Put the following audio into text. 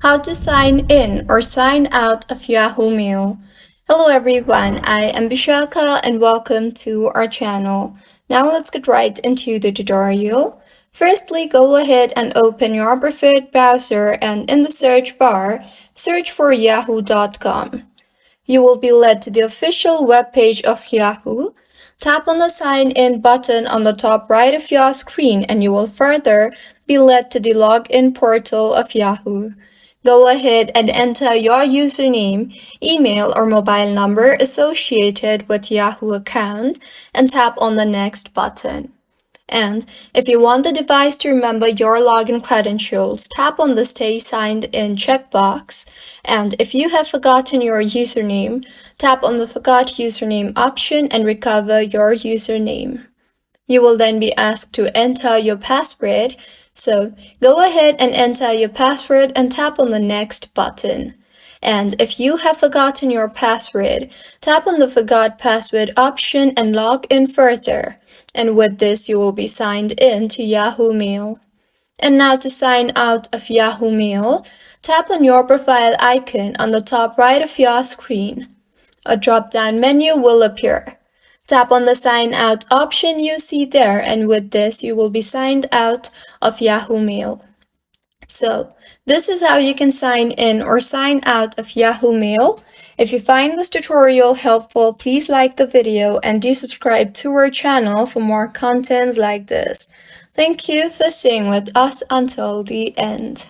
How to sign in or sign out of Yahoo Mail. Hello everyone, I am Bishaka and welcome to our channel. Now let's get right into the tutorial. Firstly, go ahead and open your preferred browser and in the search bar, search for yahoo.com. You will be led to the official webpage of Yahoo. Tap on the Sign In button on the top right of your screen and you will further be led to the login portal of Yahoo. Go ahead and enter your username, email, or mobile number associated with Yahoo account and tap on the Next button. And if you want the device to remember your login credentials, tap on the Stay Signed In checkbox. And if you have forgotten your username, tap on the Forgot Username option and recover your username. You will then be asked to enter your password, so go ahead and enter your password and tap on the Next button. And if you have forgotten your password, tap on the Forgot Password option and log in further. And with this, you will be signed in to Yahoo Mail. And now to sign out of Yahoo Mail, tap on your profile icon on the top right of your screen. A drop-down menu will appear. Tap on the Sign Out option you see there, and with this, you will be signed out of Yahoo Mail. So, this is how you can sign in or sign out of Yahoo Mail. If you find this tutorial helpful, please like the video and do subscribe to our channel for more contents like this. Thank you for staying with us until the end.